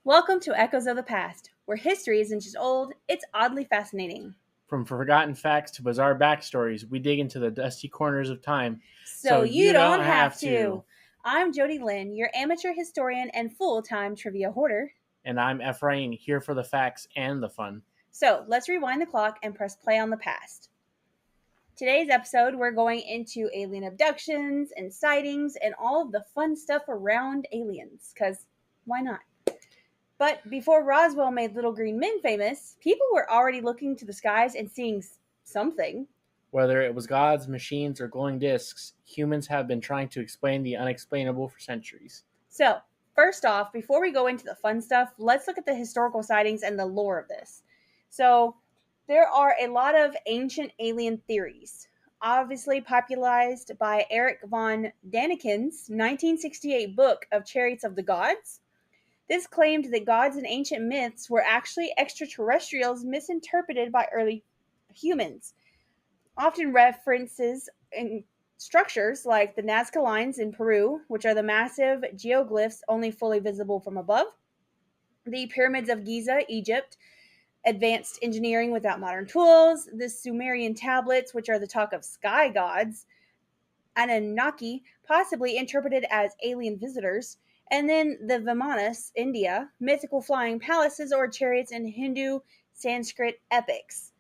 Welcome to Echoes of the Past, where history isn't just old, it's oddly fascinating. From forgotten facts to bizarre backstories, we dig into the dusty corners of time So so you you don't don't have have to. to. I'm Jody Lynn, your amateur historian and full time trivia hoarder. And I'm Ephraim, here for the facts and the fun. So let's rewind the clock and press play on the past. Today's episode, we're going into alien abductions and sightings and all of the fun stuff around aliens, because why not? But before Roswell made Little Green Men famous, people were already looking to the skies and seeing something. Whether it was gods, machines, or glowing discs, humans have been trying to explain the unexplainable for centuries. So, first off, before we go into the fun stuff, let's look at the historical sightings and the lore of this. So, there are a lot of ancient alien theories, obviously popularized by Eric von Daniken's 1968 book of Chariots of the Gods. This claimed that gods in ancient myths were actually extraterrestrials misinterpreted by early humans. Often references in structures like the Nazca Lines in Peru, which are the massive geoglyphs only fully visible from above, the pyramids of Giza, Egypt, advanced engineering without modern tools, the Sumerian tablets, which are the talk of sky gods, Anunnaki, possibly interpreted as alien visitors, and then the Vimanas, India, mythical flying palaces or chariots in Hindu Sanskrit epics.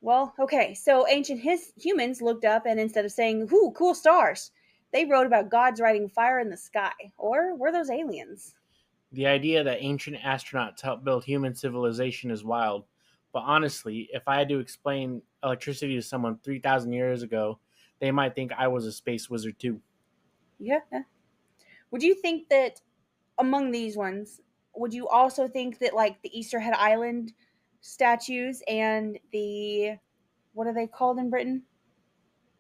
Well, okay, so ancient humans looked up and instead of saying, "Ooh, cool stars," they wrote about gods riding fire in the sky. Or were those aliens? The idea that ancient astronauts helped build human civilization is wild, but honestly, if I had to explain electricity to someone 3,000 years ago, they might think I was a space wizard too. Yeah. Would you think that among these ones, would you also think that like the Easter Head Island statues and the what are they called in Britain?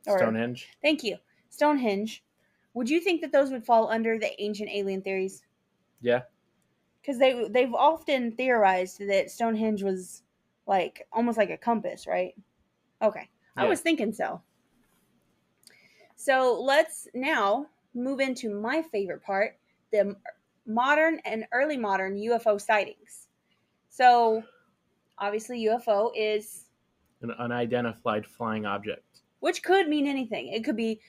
Or Stonehenge? thank you, Stonehenge. Would you think that those would fall under the ancient alien theories? Yeah. Because they've often theorized that Stonehenge was like almost like a compass, right? Okay, I Yeah. was thinking so. So let's now move into my favorite part: the modern and early modern UFO sightings. So obviously, UFO is, An unidentified flying object. which could mean anything. It could be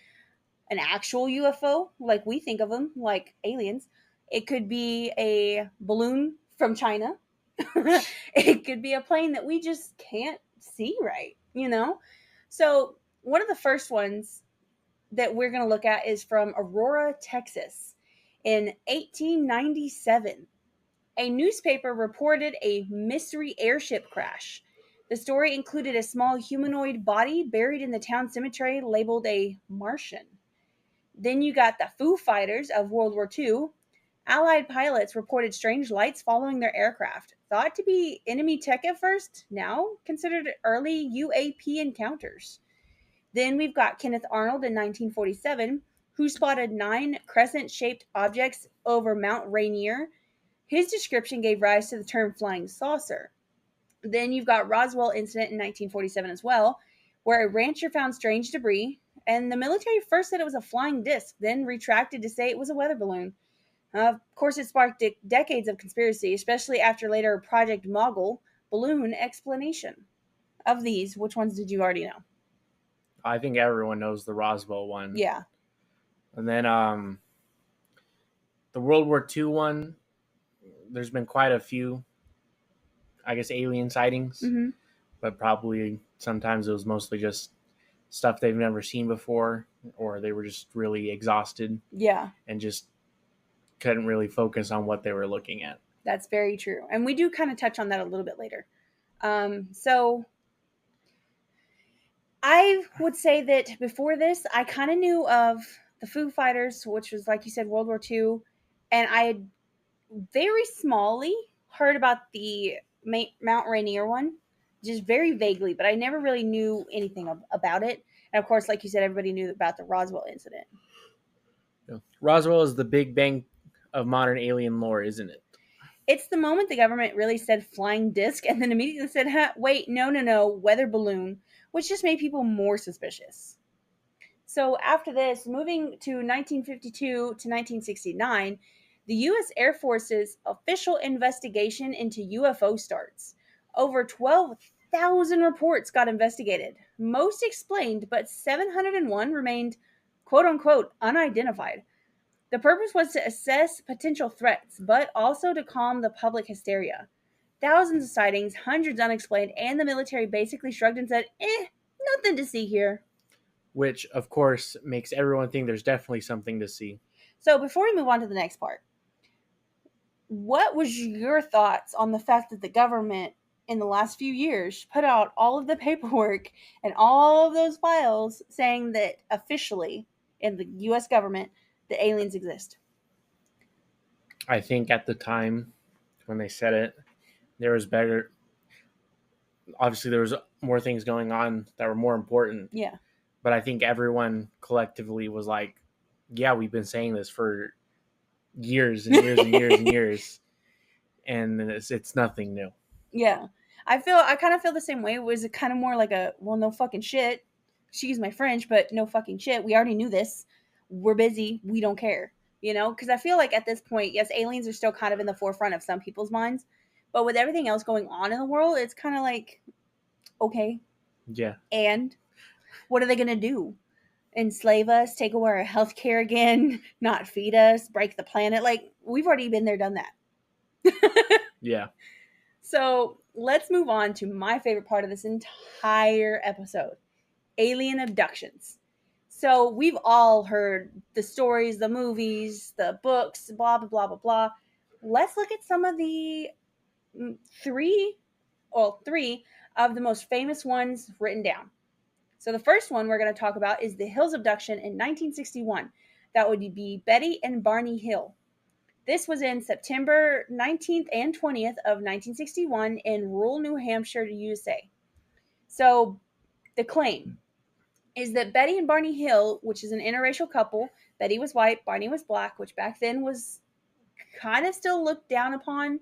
an actual UFO, like we think of them, like aliens. It could be a balloon from China. It could be a plane that we just can't see right? So, one of the first ones that we're going to look at is from Aurora, Texas in 1897. A newspaper reported a mystery airship crash. The story included a small humanoid body buried in the town cemetery labeled a Martian. Then you got the Foo Fighters of World War II. Allied pilots reported strange lights following their aircraft. Thought to be enemy tech at first, now considered early UAP encounters. Then we've got Kenneth Arnold in 1947, who spotted 9 crescent shaped objects over Mount Rainier. His description gave rise to the term flying saucer. Then you've got Roswell incident in 1947 as well, where a rancher found strange debris, and the military first said it was a flying disc, then retracted to say it was a weather balloon. Of course, it sparked decades of conspiracy, especially after later Project Mogul balloon explanation. Of these, which ones did you already know? I think everyone knows the Roswell one. Yeah. And then the World War II one, there's been quite a few, I guess, alien sightings, Mm-hmm. but probably sometimes it was mostly just stuff they've never seen before, or they were just really exhausted Yeah, and just couldn't really focus on what they were looking at. that's very true. And we do kind of touch on that a little bit later. So I would say that before this, I kind of knew of the Foo Fighters, which was, like you said, World War II. And I had very smallly heard about the Mount Rainier one, just very vaguely, but I never really knew anything about it. And of course, like you said, everybody knew about the Roswell incident. Yeah. Roswell is the big bang of modern alien lore, isn't it? It's the moment the government really said flying disc and then immediately said, wait, no, weather balloon, which just made people more suspicious. So after this, moving to 1952 to 1969, the U.S. Air Force's official investigation into UFO starts. Over 12,000 reports got investigated. Most explained, but 701 remained quote unquote unidentified. The purpose was to assess potential threats, but also to calm the public hysteria. Thousands of sightings, hundreds unexplained, and the military basically shrugged and said, nothing to see here. Which, of course, makes everyone think there's definitely something to see. So before we move on to the next part, what was your thoughts on the fact that the government in the last few years put out all of the paperwork and all of those files saying that officially in the US government the aliens exist? I think at the time when they said it, there was better. Obviously, there was more things going on that were more important. Yeah. But I think everyone collectively was like, yeah, we've been saying this for years and years and years and years. And it's nothing new. Yeah. I kind of feel the same way. It was kind of more like a, well, no fucking shit. Excuse my French, but no fucking shit. We already knew this. We're busy. We don't care. You know? Because I feel like at this point, yes, aliens are still kind of in the forefront of some people's minds. But with everything else going on in the world, it's kind of like, okay. Yeah. And what are they going to do? Enslave us? Take away our health care again? Not feed us? Break the planet? Like, we've already been there, done that. Yeah. So let's move on to my favorite part of this entire episode, alien abductions. So we've all heard the stories, the movies, the books, blah, blah, blah, blah, blah. Let's look at some of the three of the most famous ones written down. So the first one we're going to talk about is the Hills abduction in 1961. That would be Betty and Barney Hill. This was in September 19th and 20th of 1961 in rural New Hampshire, USA. So the claim is that Betty and Barney Hill, which is an interracial couple, Betty was white, Barney was black, which back then was kind of still looked down upon,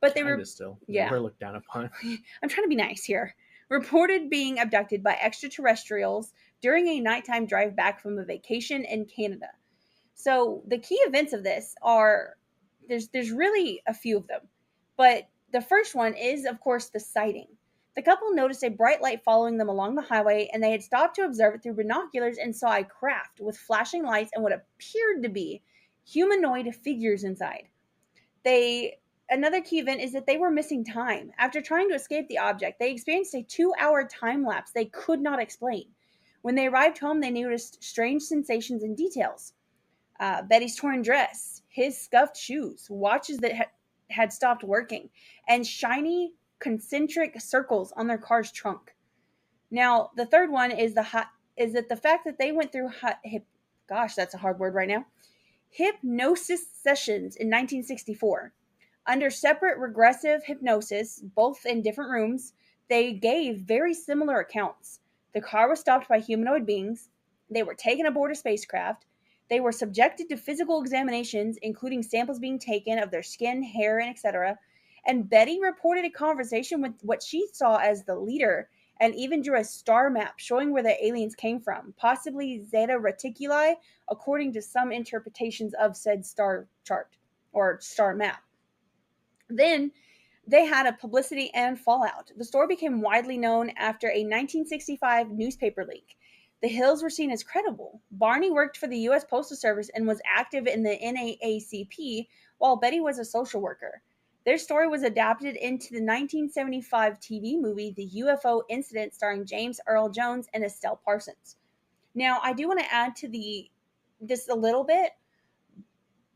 but they were still. Yeah. They were looked down upon. I'm trying to be nice here. Reported being abducted by extraterrestrials during a nighttime drive back from a vacation in Canada. So the key events of this are, there's really a few of them, but the first one is, of course, the sighting. The couple noticed a bright light following them along the highway, and they had stopped to observe it through binoculars and saw a craft with flashing lights and what appeared to be humanoid figures inside. Another key event is that they were missing time. After trying to escape the object, they experienced a 2-hour time lapse they could not explain. When they arrived home, they noticed strange sensations and details. Betty's torn dress, his scuffed shoes, watches that had stopped working, and shiny concentric circles on their car's trunk. Now, the third one is that the fact that they went through that's a hard word right now. Hypnosis sessions in 1964. Under separate regressive hypnosis, both in different rooms, they gave very similar accounts. The car was stopped by humanoid beings. They were taken aboard a spacecraft. They were subjected to physical examinations, including samples being taken of their skin, hair, and etc. And Betty reported a conversation with what she saw as the leader, and even drew a star map showing where the aliens came from, possibly Zeta Reticuli, according to some interpretations of said star chart or star map. Then they had a publicity and fallout. The story became widely known after a 1965 newspaper leak. The Hills were seen as credible. Barney worked for the U.S. Postal Service and was active in the NAACP, while Betty was a social worker. Their story was adapted into the 1975 TV movie The UFO Incident, starring James Earl Jones and Estelle Parsons. Now, I do want to add to this a little bit.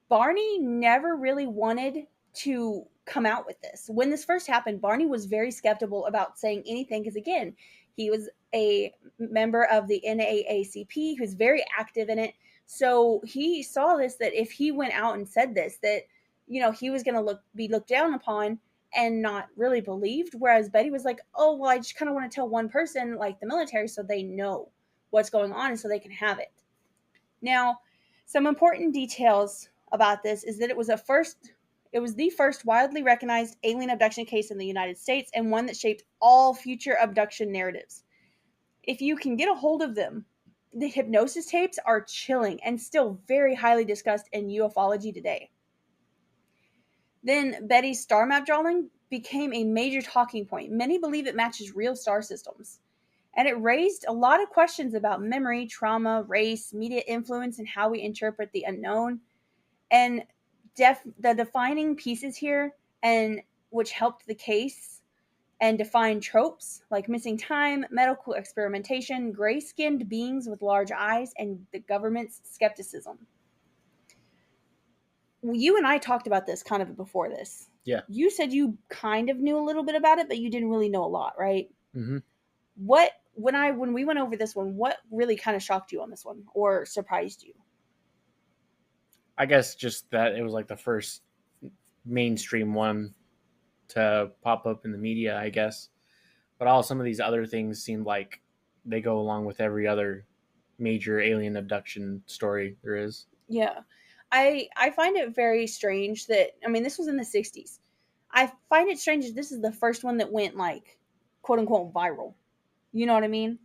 Barney never really wanted to come out with this. When this first happened, Barney was very skeptical about saying anything because, again, he was a member of the NAACP. He was very active in it. So he saw this, that if he went out and said this, that, you know, he was going to be looked down upon and not really believed. Whereas Betty was like, oh, well, I just kind of want to tell one person, like the military, so they know what's going on and so they can have it. Now, some important details about this is that it was the first widely recognized alien abduction case in the United States, and one that shaped all future abduction narratives. If you can get a hold of them, the hypnosis tapes are chilling and still very highly discussed in ufology today. Then Betty's star map drawing became a major talking point. Many believe it matches real star systems. And it raised a lot of questions about memory, trauma, race, media influence, and how we interpret the unknown. And the defining pieces here, and which helped the case and define tropes like missing time, medical experimentation, gray skinned beings with large eyes, and the government's skepticism. You and I talked about this kind of before this. Yeah. You said you kind of knew a little bit about it, but you didn't really know a lot, right? Mm-hmm. When we went over this one, what really kind of shocked you on this one or surprised you? I guess just that it was like the first mainstream one to pop up in the media, I guess. But all some of these other things seem like they go along with every other major alien abduction story there is. Yeah. I find it very strange that, I mean, this was in the 60s. I find it strange that this is the first one that went like quote unquote viral. You know what I mean?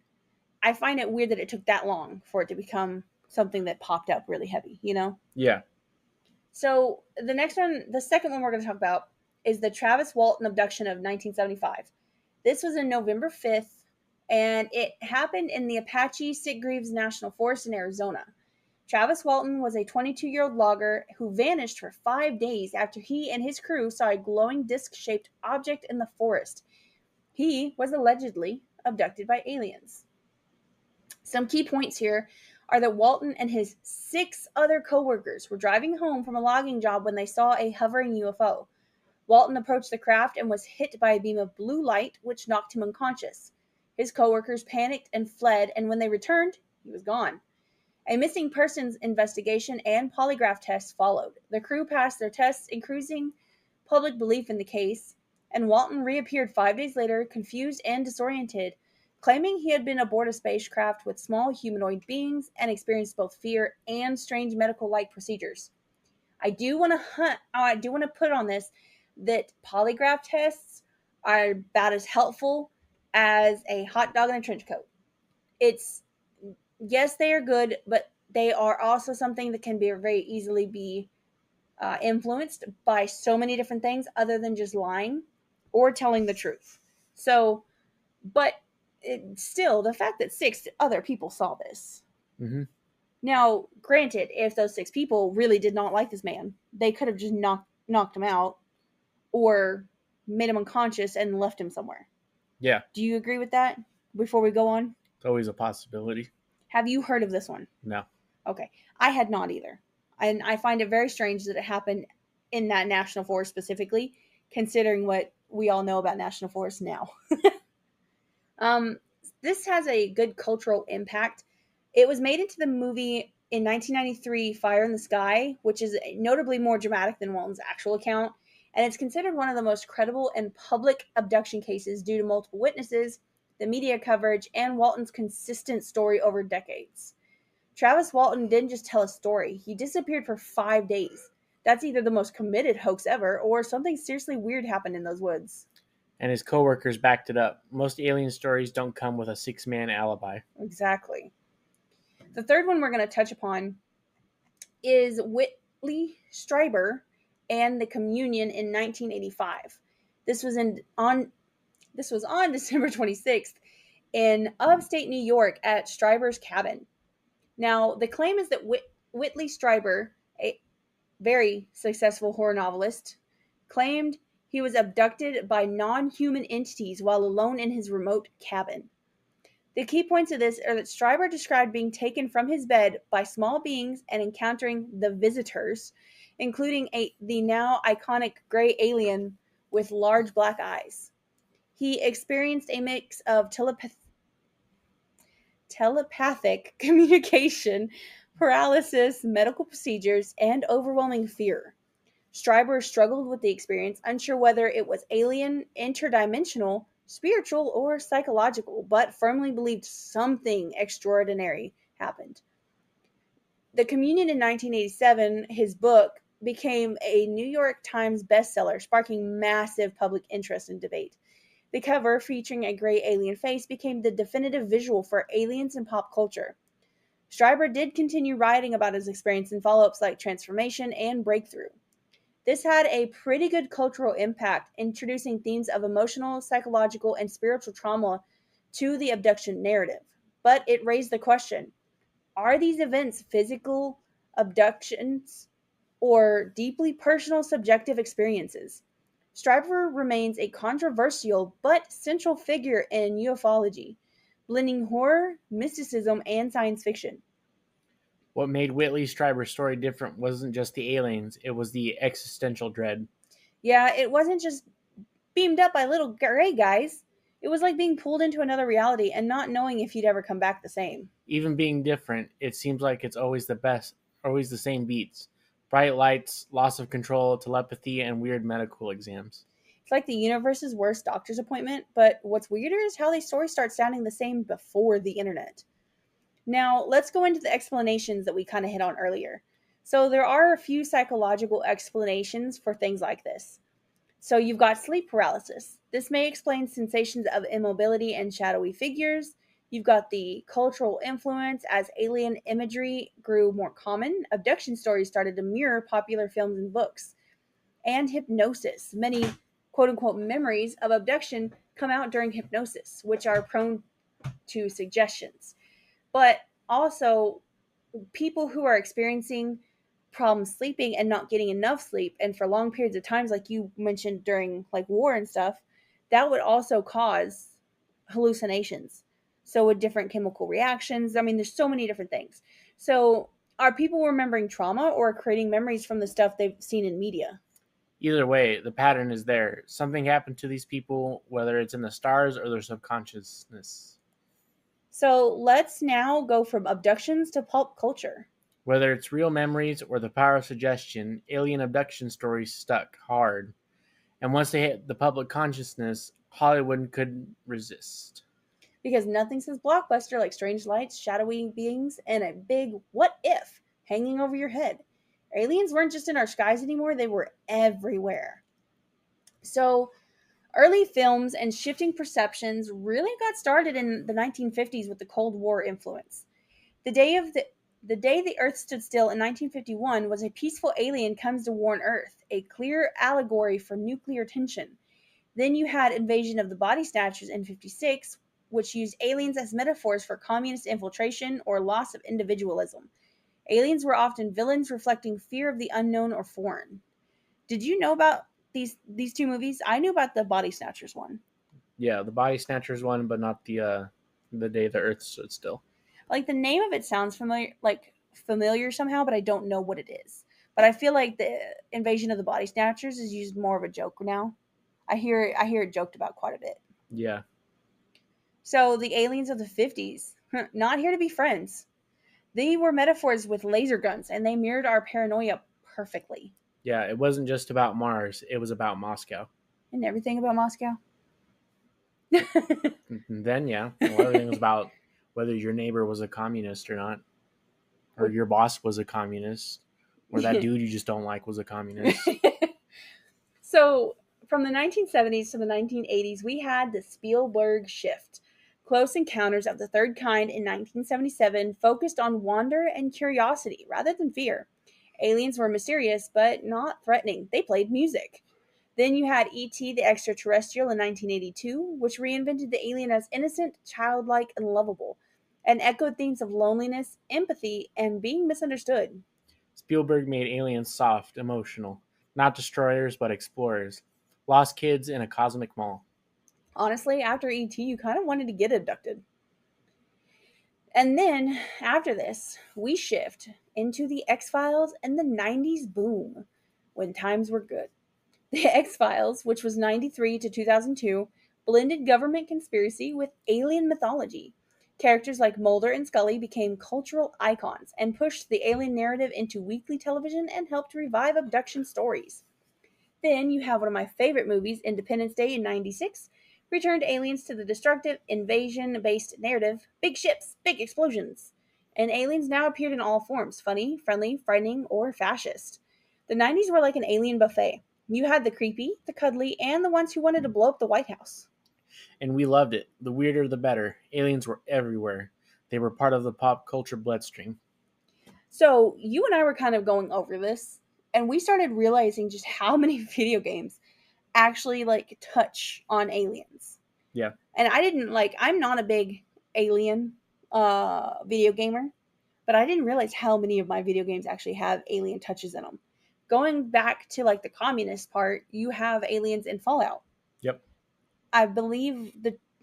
I find it weird that it took that long for it to become something that popped up really heavy, you know? Yeah. So the next one, the second one we're going to talk about is the Travis Walton abduction of 1975. This was in November 5th, and it happened in the Apache Sitgreaves National Forest in Arizona. Travis Walton was a 22-year-old logger who vanished for 5 days after he and his crew saw a glowing disc-shaped object in the forest. He was allegedly abducted by aliens. Some key points here are that Walton and his 6 other coworkers were driving home from a logging job when they saw a hovering UFO. Walton approached the craft and was hit by a beam of blue light, which knocked him unconscious. His coworkers panicked and fled, and when they returned, he was gone. A missing persons investigation and polygraph tests followed. The crew passed their tests, increasing public belief in the case, and Walton reappeared 5 days later, confused and disoriented, claiming he had been aboard a spacecraft with small humanoid beings and experienced both fear and strange medical-like procedures. I do want to put on this that polygraph tests are about as helpful as a hot dog in a trench coat. It's yes, they are good, but they are also something that can be very easily be influenced by so many different things other than just lying or telling the truth. So, but still, the fact that 6 other people saw this. Mm-hmm. Now, granted, if those 6 people really did not like this man, they could have just knocked him out or made him unconscious and left him somewhere. Yeah. Do you agree with that? Before we go on, It's always a possibility. have you heard of this one? No. Okay, I had not either, and I find it very strange that it happened in that national forest specifically, considering what we all know about national forests now. um, this has a good cultural impact. It was made into the movie in 1993, Fire in the Sky, which is notably more dramatic than Walton's actual account, and it's considered one of the most credible and public abduction cases due to multiple witnesses, the media coverage, and Walton's consistent story over decades. Travis Walton didn't just tell a story, he disappeared for 5 days. That's either the most committed hoax ever, or something seriously weird happened in those woods. And his coworkers backed it up. Most alien stories don't come with a 6-man alibi. Exactly. The third one we're going to touch upon is Whitley Strieber and the Communion in 1985. This was on December 26th in upstate New York at Strieber's cabin. Now, the claim is that Whitley Strieber, a very successful horror novelist, claimed he was abducted by non-human entities while alone in his remote cabin. The key points of this are that Strieber described being taken from his bed by small beings and encountering the visitors, including the now iconic gray alien with large black eyes. He experienced a mix of telepathic communication, paralysis, medical procedures, and overwhelming fear. Strieber struggled with the experience, unsure whether it was alien, interdimensional, spiritual, or psychological, but firmly believed something extraordinary happened. The Communion in 1987, his book, became a New York Times bestseller, sparking massive public interest and debate. The cover, featuring a gray alien face, became the definitive visual for aliens in pop culture. Strieber did continue writing about his experience in follow-ups like Transformation and Breakthrough. This had a pretty good cultural impact, introducing themes of emotional, psychological, and spiritual trauma to the abduction narrative. But it raised the question, are these events physical abductions or deeply personal subjective experiences? Strieber remains a controversial but central figure in ufology, blending horror, mysticism, and science fiction. What made Whitley Strieber's story different wasn't just the aliens, it was the existential dread. Yeah, it wasn't just beamed up by little gray guys. It was like being pulled into another reality and not knowing if you'd ever come back the same. Even being different, it seems like it's always the best, always the same beats. Bright lights, loss of control, telepathy, and weird medical exams. It's like the universe's worst doctor's appointment, but what's weirder is how these stories start sounding the same before the internet. Now, let's go into the explanations that we kind of hit on earlier. So, there are a few psychological explanations for things like this. So, you've got sleep paralysis. This may explain sensations of immobility and shadowy figures. You've got the cultural influence as alien imagery grew more common. Abduction stories started to mirror popular films and books. And hypnosis. Many quote unquote memories of abduction come out during hypnosis, which are prone to suggestions. But also, people who are experiencing problems sleeping and not getting enough sleep and for long periods of times like you mentioned during like war and stuff, that would also cause hallucinations, so with different chemical reactions. I mean, there's so many different things. So are people remembering trauma or creating memories from the stuff they've seen in media? Either way, the pattern is there. Something happened to these people, whether it's in the stars or their subconsciousness. So let's now go from abductions to pulp culture. Whether it's real memories or the power of suggestion, alien abduction stories stuck hard. And once they hit the public consciousness, Hollywood couldn't resist. Because nothing says blockbuster like strange lights, shadowy beings, and a big what if hanging over your head. Aliens weren't just in our skies anymore, they were everywhere. So, early films and shifting perceptions really got started in the 1950s with the Cold War influence. The day of the day the Earth stood still in 1951 was a peaceful alien comes to warn Earth, a clear allegory for nuclear tension. Then you had Invasion of the Body Snatchers in 56, which used aliens as metaphors for communist infiltration or loss of individualism. Aliens were often villains reflecting fear of the unknown or foreign. Did you know about these two movies? I knew about the Body Snatchers one. Yeah, the body snatchers one, but not the day the Earth stood still. Like the name of it sounds familiar, like familiar somehow, but I don't know what it is. But I feel like the Invasion of the Body Snatchers is used more of a joke now. I hear it joked about quite a bit. Yeah, So the aliens of the 50s, not here to be friends. They were metaphors with laser guns, and they mirrored our paranoia perfectly. yeah. It wasn't just about Mars; it was about Moscow. And everything about Moscow. And then, yeah, well, everything was about whether your neighbor was a communist or not, or your boss was a communist, or that dude you just don't like was a communist. So, from the 1970s to the 1980s, we had the Spielberg shift. Close Encounters of the Third Kind in 1977 focused on wonder and curiosity rather than fear. Aliens were mysterious but not threatening. They played music. Then you had E.T. the Extraterrestrial in 1982, which reinvented the alien as innocent, childlike, and lovable, and echoed themes of loneliness, empathy, and being misunderstood. Spielberg made aliens soft, emotional, not destroyers but explorers, lost kids in a cosmic mall. Honestly, after E.T., you kind of wanted to get abducted. And then, after this, we shift into the X Files and the 90s boom when times were good. The X Files, which was 93 to 2002, blended government conspiracy with alien mythology. Characters like Mulder and Scully became cultural icons and pushed the alien narrative into weekly television and helped revive abduction stories. Then you have one of my favorite movies, Independence Day in 96, returned aliens to the destructive invasion based narrative, big ships, big explosions. And aliens now appeared in all forms funny, friendly, frightening, or fascist. The 90s were like an alien buffet. You had the creepy, the cuddly, and the ones who wanted to blow up the White House. And we loved it. The weirder the better. Aliens were everywhere. They were part of the pop culture bloodstream. So you and I were kind of going over this, And we started realizing just how many video games actually like touch on aliens. Yeah. And I'm not a big alien video gamer, but I didn't realize how many of my video games actually have alien touches in them. Going back to like the communist part, you have aliens in Fallout. Yep. I believe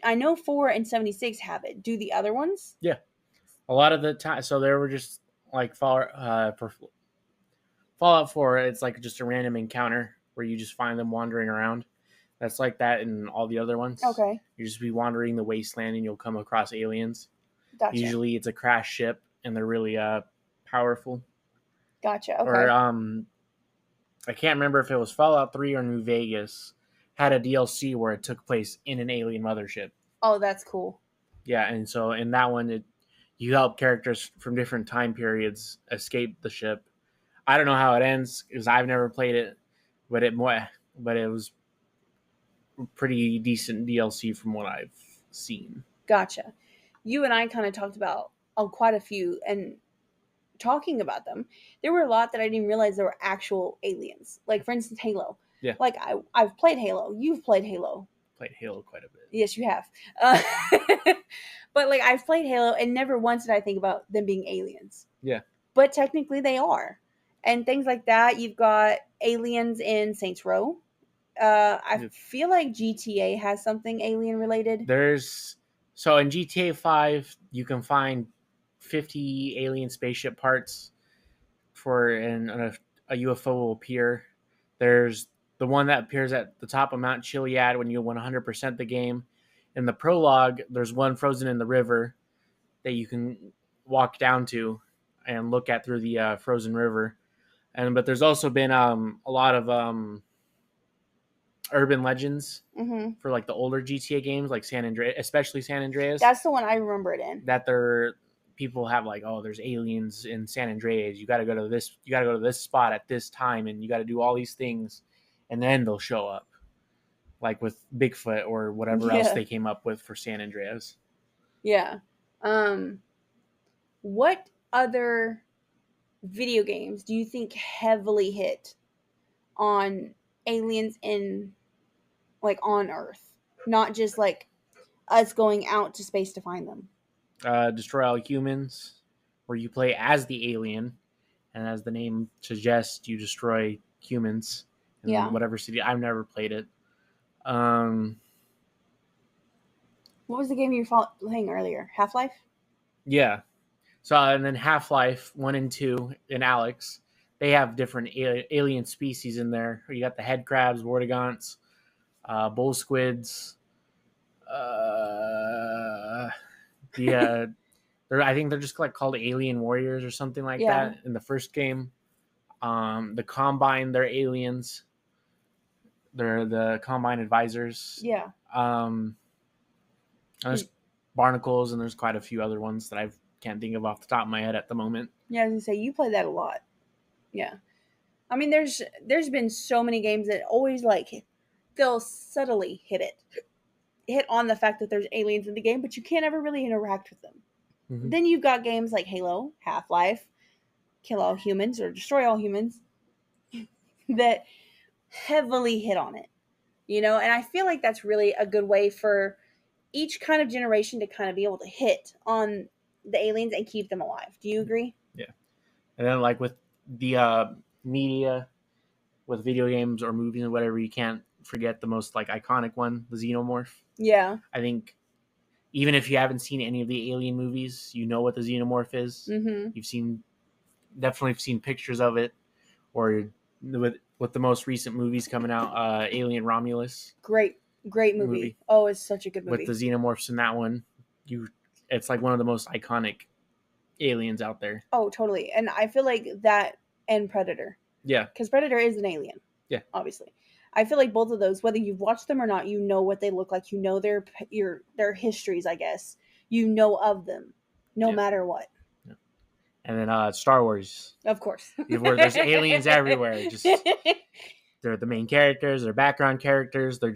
I know 4 and 76 have it. Do the other ones? Yeah. A lot of the time, so there were just like for Fallout 4, it's like just a random encounter where you just find them wandering around. That's like that in all the other ones. Okay. You just be wandering the wasteland and you'll come across aliens. Gotcha. Usually it's a crash ship and they're really powerful. Gotcha. Okay. Or I can't remember if it was Fallout 3 or New Vegas had a DLC where it took place in an alien mothership. Oh, that's cool. Yeah, and so in that one you help characters from different time periods escape the ship. I don't know how it ends because I've never played it, but it was pretty decent DLC from what I've seen. Gotcha. You and I kind of talked about quite a few, and talking about them, there were a lot that I didn't realize there were actual aliens. Like, for instance, Halo. Yeah. Like, I've played Halo. You've played Halo. Played Halo quite a bit. Yes, you have. But, like, I've played Halo, and never once did I think about them being aliens. Yeah. But technically they are. And things like that. You've got aliens in Saints Row. I feel like GTA has something alien related. So in GTA 5, you can find 50 alien spaceship parts a UFO will appear. There's the one that appears at the top of Mount Chiliad when you 100% the game. In the prologue, there's one frozen in the river that you can walk down to and look at through the frozen river. But there's also been a lot of urban legends for like the older GTA games, like San Andreas, especially San Andreas. That's the one I remember it in. That people have like, oh, there's aliens in San Andreas. You got to go to this spot at this time, and you got to do all these things, and then they'll show up, like with Bigfoot or whatever else they came up with for San Andreas. Yeah. What other video games do you think heavily hit on aliens in, like, on Earth, not just like us going out to space to find them? Destroy All Humans, where you play as the alien, and as the name suggests, you destroy humans in whatever city. I've never played it. What was the game you were playing earlier? Half-Life? Yeah. So, and then Half-Life 1 and 2 in Alex, they have different alien species in there. You got the head crabs, vortigaunts, bull squids. I think they're just like called alien warriors or something like that in the first game. The Combine, they're aliens. They're the Combine advisors. Yeah. And there's barnacles, and there's quite a few other ones that I can't think of off the top of my head at the moment. Yeah, I was gonna say you play that a lot. Yeah. I mean, there's been so many games that always like they'll subtly hit on the fact that there's aliens in the game, but you can't ever really interact with them. Mm-hmm. Then you've got games like Halo, Half-Life, Kill All Humans or Destroy All Humans that heavily hit on it, and I feel like that's really a good way for each kind of generation to kind of be able to hit on the aliens and keep them alive. Do you agree? Yeah. And then like with the media, with video games or movies or whatever, you can't forget the most like iconic one, the Xenomorph. Yeah. I think even if you haven't seen any of the Alien movies, you know what the Xenomorph is. Mm-hmm. You've definitely seen pictures of it, or with the most recent movies coming out, Alien Romulus. Great movie. Oh, it's such a good movie. With the Xenomorphs in that one, it's like one of the most iconic aliens out there. Oh, totally. And I feel like that and Predator. Yeah. Because Predator is an alien. Yeah. Obviously. I feel like both of those, whether you've watched them or not, you know what they look like. You know their histories, I guess. You know of them, no matter what. Yeah. And then Star Wars. Of course. Where there's aliens everywhere. Just they're the main characters, they're background characters, they're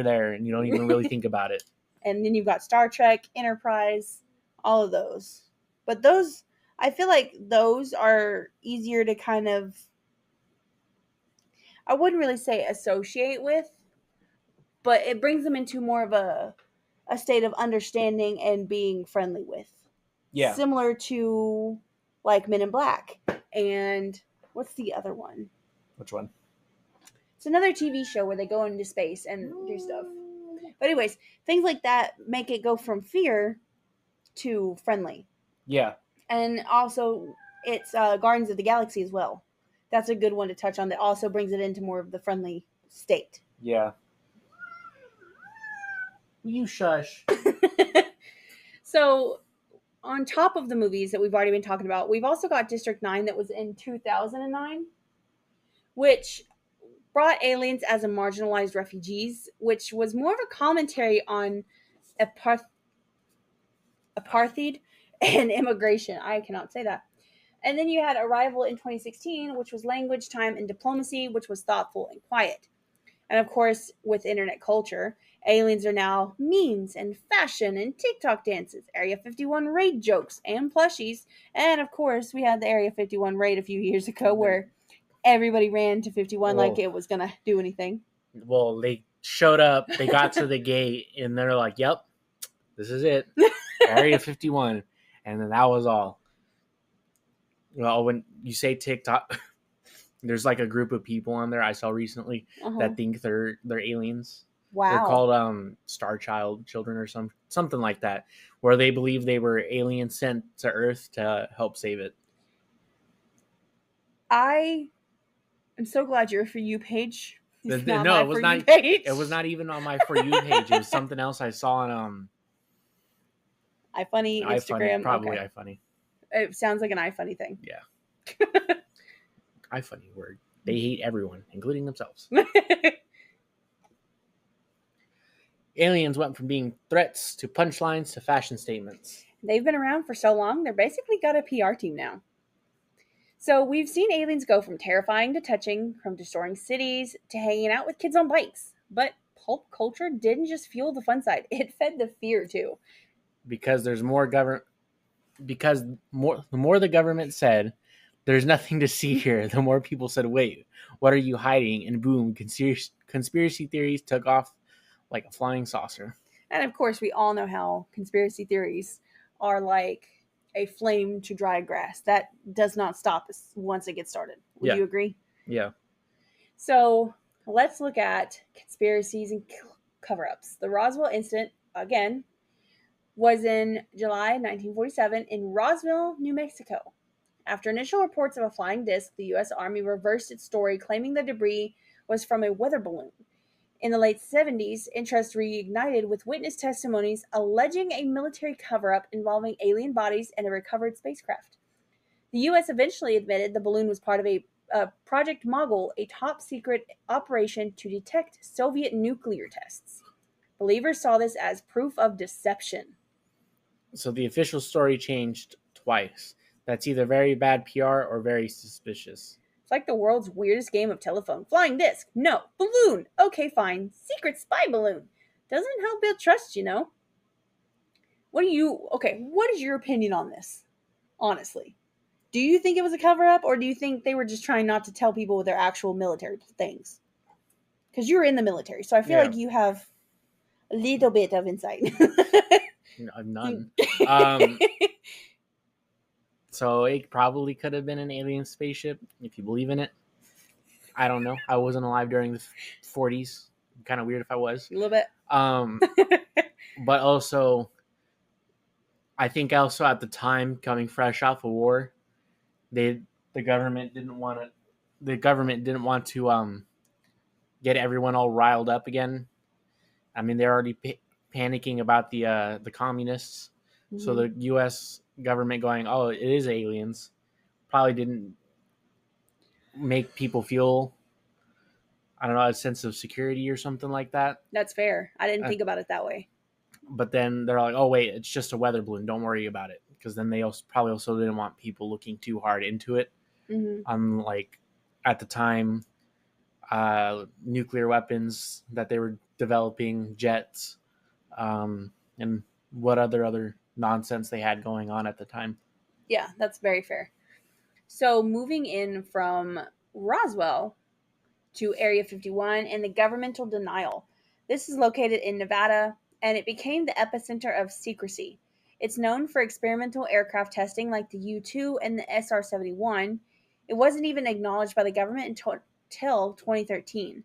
there, and you don't even really think about it. And then you've got Star Trek, Enterprise, all of those. But those, I feel like those are easier to kind of I wouldn't really say associate with, but it brings them into more of a state of understanding and being friendly with. Yeah. Similar to like Men in Black. And what's the other one? Which one? It's another TV show where they go into space and do stuff. But anyways, things like that make it go from fear to friendly. Yeah. And also, it's Guardians of the Galaxy as well. That's a good one to touch on that also brings it into more of the friendly state. Yeah. You shush. So, on top of the movies that we've already been talking about, we've also got District 9 that was in 2009, which brought aliens as a marginalized refugees, which was more of a commentary on apartheid and immigration. I cannot say that. And then you had Arrival in 2016, which was language, time, and diplomacy, which was thoughtful and quiet. And of course, with internet culture, aliens are now memes and fashion and TikTok dances, Area 51 raid jokes and plushies. And of course, we had the Area 51 raid a few years ago where everybody ran to 51 like it was going to do anything. Well, they showed up, they got to the gate, and they're like, yep, this is it. Area 51. And then that was all. Well, when you say TikTok, there's like a group of people on there I saw recently that think they're aliens. Wow. They're called Star Child children or something like that, where they believe they were aliens sent to Earth to help save it. I am so glad your For You page. No, it was not. It was not even on my For You page. It was something else I saw on iFunny, Instagram. Probably okay. iFunny. It sounds like an iFunny thing. Yeah. iFunny word. They hate everyone, including themselves. Aliens went from being threats to punchlines to fashion statements. They've been around for so long, they're basically got a PR team now. So we've seen aliens go from terrifying to touching, from destroying cities to hanging out with kids on bikes. But pulp culture didn't just fuel the fun side; it fed the fear too. Because there's more government. Because the more the government said, there's nothing to see here, the more people said, wait, what are you hiding? And boom, conspiracy theories took off like a flying saucer. And of course, we all know how conspiracy theories are like a flame to dry grass. That does not stop once it gets started. Would you agree? Yeah. So let's look at conspiracies and cover-ups. The Roswell incident, again, was in July 1947 in Roswell, New Mexico. After initial reports of a flying disc, the U.S. Army reversed its story, claiming the debris was from a weather balloon. In the late 70s, interest reignited with witness testimonies alleging a military cover-up involving alien bodies and a recovered spacecraft. The U.S. eventually admitted the balloon was part of a Project Mogul, a top-secret operation to detect Soviet nuclear tests. Believers saw this as proof of deception. So the official story changed twice. That's either very bad PR or very suspicious. It's like the world's weirdest game of telephone. Flying disc. No. Balloon. Okay, fine. Secret spy balloon. Doesn't help build trust, you know. What is your opinion on this? Honestly. Do you think it was a cover-up, or do you think they were just trying not to tell people their actual military things? Because you're in the military, so I feel like you have a little bit of insight. No, none. So it probably could have been an alien spaceship, if you believe in it. I don't know. I wasn't alive during the 40s. Kind of weird if I was. A little bit. But also, I think also at the time, coming fresh off of war, the government didn't want to get everyone all riled up again. I mean, they're already panicking about the communists. Mm-hmm. So the U.S. government going, oh, it is aliens, probably didn't make people feel, I don't know, a sense of security or something like that. That's fair. I didn't think about it that way. But then they're like, oh, wait, it's just a weather balloon. Don't worry about it. Because then they probably also didn't want people looking too hard into it. Mm-hmm. Unlike at the time, nuclear weapons that they were developing, jets, and what other nonsense they had going on at the time. Yeah, that's very fair. So moving in from Roswell to Area 51 and the governmental denial. This is located in Nevada, and it became the epicenter of secrecy. It's known for experimental aircraft testing like the U-2 and the SR-71. It wasn't even acknowledged by the government until 2013.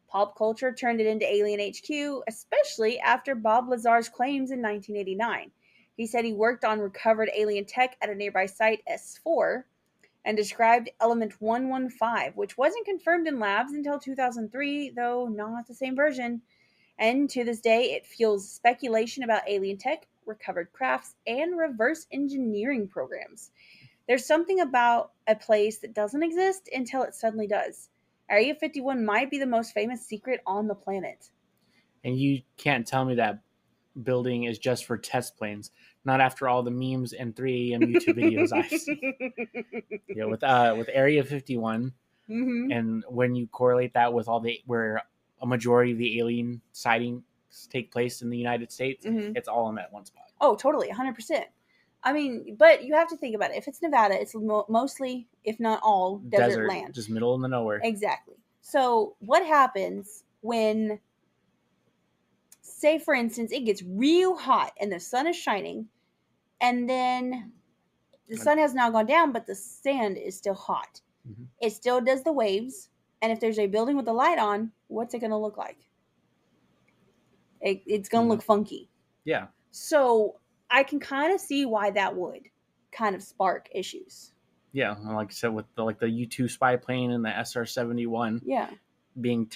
Pop culture turned it into Alien HQ, especially after Bob Lazar's claims in 1989. He said he worked on recovered alien tech at a nearby site, S4, and described Element 115, which wasn't confirmed in labs until 2003, though not the same version. And to this day, it fuels speculation about alien tech, recovered crafts, and reverse engineering programs. There's something about a place that doesn't exist until it suddenly does. Area 51 might be the most famous secret on the planet. And you can't tell me that building is just for test planes, not after all the memes and 3 a.m. YouTube videos I've seen. With Area 51, Mm-hmm. and when you correlate that with where a majority of the alien sightings take place in the United States, Mm-hmm. it's all in that one spot. Oh, totally, 100%. I mean, but you have to think about it. If it's Nevada, it's mostly, if not all, desert land. Just middle of the nowhere. Exactly. So what happens when, say for instance, it gets real hot and the sun is shining, and then the sun has now gone down, but the sand is still hot. Mm-hmm. It still does the waves, and if there's a building with a light on, what's it going to look like? It's going to look funky. Yeah. So I can kind of see why that would kind of spark issues. Yeah, like I said, with the U-2 spy plane and the SR-71, Yeah, being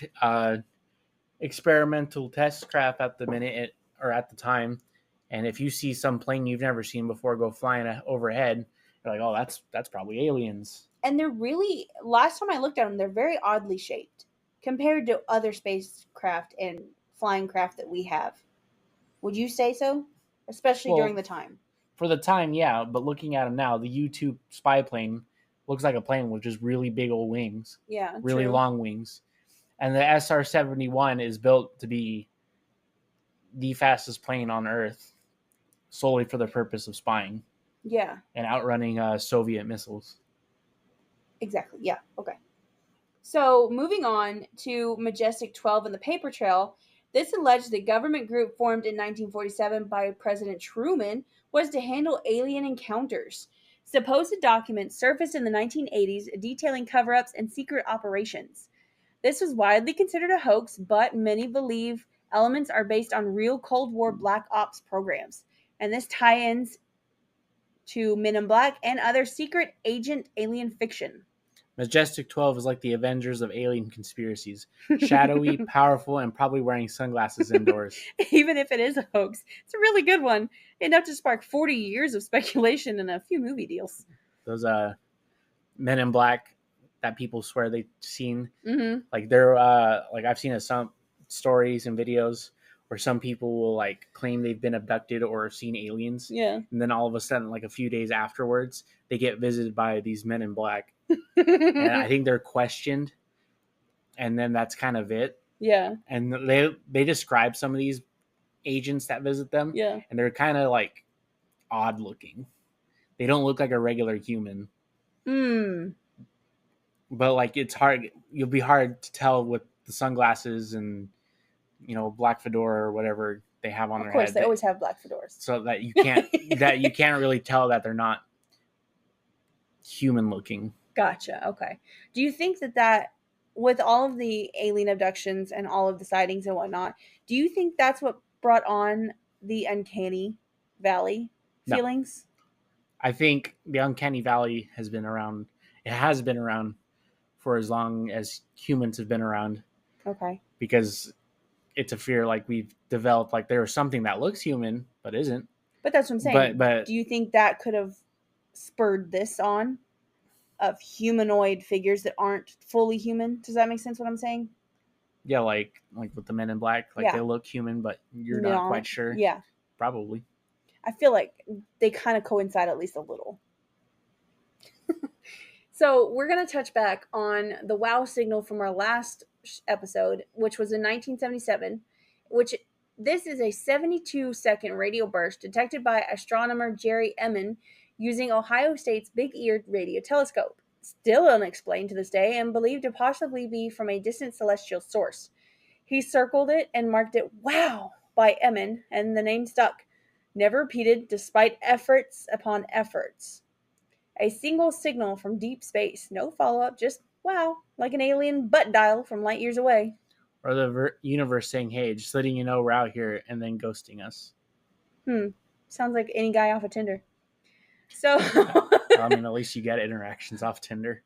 experimental test craft at the minute or at the time, and if you see some plane you've never seen before go flying overhead, you're like, oh, that's probably aliens. and they're really, last time I looked at them, they're very oddly shaped compared to other spacecraft and flying craft that we have. Would you say so? Especially during the time. For the time, yeah, but looking at them now, the U-2 spy plane looks like a plane with just really big old wings. Yeah, really true. long wings. And the SR-71 is built to be the fastest plane on Earth solely for the purpose of spying. Yeah. And outrunning Soviet missiles. Exactly, yeah, okay. So, moving on to Majestic 12 and the Paper Trail, this alleged the government group formed in 1947 by President Truman was to handle alien encounters. Supposed documents surfaced in the 1980s detailing cover-ups and secret operations. This was widely considered a hoax, but many believe elements are based on real Cold War Black Ops programs, and this tie-ins to Men in Black and other secret agent alien fiction. Majestic 12 is like the Avengers of alien conspiracies. Shadowy, powerful, and probably wearing sunglasses indoors. Even if it is a hoax, it's a really good one. Enough to spark 40 years of speculation and a few movie deals. Those Men in Black that people swear they've seen. Mm-hmm. Like they're like I've seen some stories and videos where some people will like claim they've been abducted or seen aliens. Yeah. And then all of a sudden, like a few days afterwards, they get visited by these Men in Black. And I think they're questioned. And then that's kind of it. Yeah. And they describe some of these agents that visit them. Yeah. And they're kind of like odd looking. They don't look like a regular human. Hmm. But like it's hard. You'll be hard to tell with the sunglasses and black fedora or whatever they have on their head. Of course, they always have black fedoras. So that you can't really tell that they're not human looking. Gotcha. Okay. Do you think that with all of the alien abductions and all of the sightings and whatnot, do you think that's what brought on the uncanny valley feelings? No. I think the uncanny valley has been around. It has been around for as long as humans have been around. Okay. Because it's a fear like we've developed, like there's something that looks human but isn't. But that's what I'm saying. But do you think that could have spurred this on of humanoid figures that aren't fully human? Does that make sense what I'm saying? Yeah, like with the Men in Black, they look human, but you're not quite sure. Yeah. Probably. I feel like they kind of coincide at least a little. So we're going to touch back on the WOW signal from our last episode, which was in 1977, which this is a 72-second radio burst detected by astronomer Jerry Emmon using Ohio State's Big Ear radio telescope. still unexplained to this day and believed to possibly be from a distant celestial source. He circled it and marked it "Wow" by Emin, and the name stuck. Never repeated despite efforts upon efforts. A single signal from deep space. No follow-up, just "wow," like an alien butt dial from light years away. Or the universe saying, hey, just letting you know we're out here, and then ghosting us. Sounds like any guy off of Tinder. So, I mean, at least you get interactions off Tinder.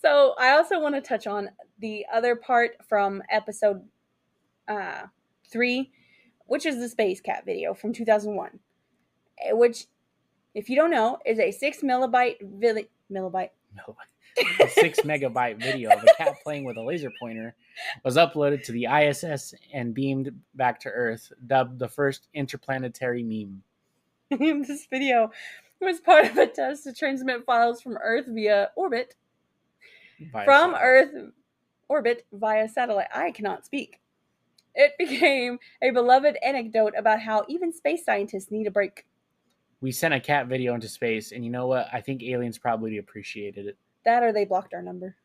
So I also want to touch on the other part from episode 3, which is the Space Cat video from 2001, which, if you don't know, is a 6 megabyte A 6 megabyte video of a cat playing with a laser pointer was uploaded to the ISS and beamed back to Earth, dubbed the first interplanetary meme. This video was part of a test to transmit files from Earth via orbit. Earth orbit via satellite. I cannot speak. It became a beloved anecdote about how even space scientists need a break. We sent a cat video into space, and you know what? I think aliens probably appreciated it. That or they blocked our number.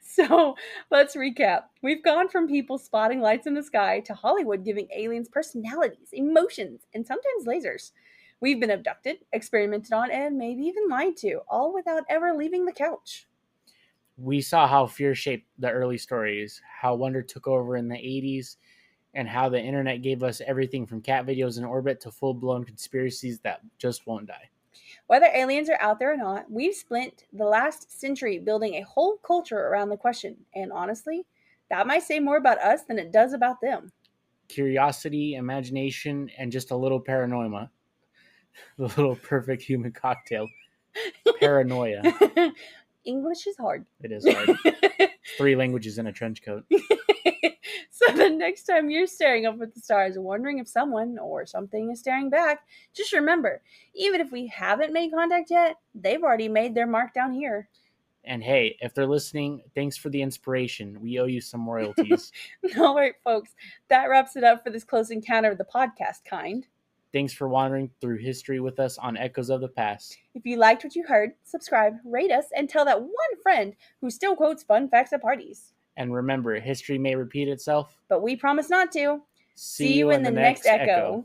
So let's recap. We've gone from people spotting lights in the sky to Hollywood giving aliens personalities, emotions, and sometimes lasers. We've been abducted, experimented on, and maybe even lied to, all without ever leaving the couch. We saw how fear shaped the early stories, how wonder took over in the 80s, and how the internet gave us everything from cat videos in orbit to full-blown conspiracies that just won't die. Whether aliens are out there or not, we've spent the last century building a whole culture around the question, and honestly, that might say more about us than it does about them. Curiosity, imagination, and just a little paranoia. The little perfect human cocktail. Paranoia. English is hard. It is hard. 3 languages in a trench coat. So the next time you're staring up at the stars, wondering if someone or something is staring back, just remember, even if we haven't made contact yet, they've already made their mark down here. And hey, if they're listening, thanks for the inspiration. We owe you some royalties. All right, folks, that wraps it up for this close encounter of the podcast kind. Thanks for wandering through history with us on Echoes of the Past. If you liked what you heard, subscribe, rate us, and tell that one friend who still quotes fun facts at parties. And remember, history may repeat itself, but we promise not to. See you in the next Echo.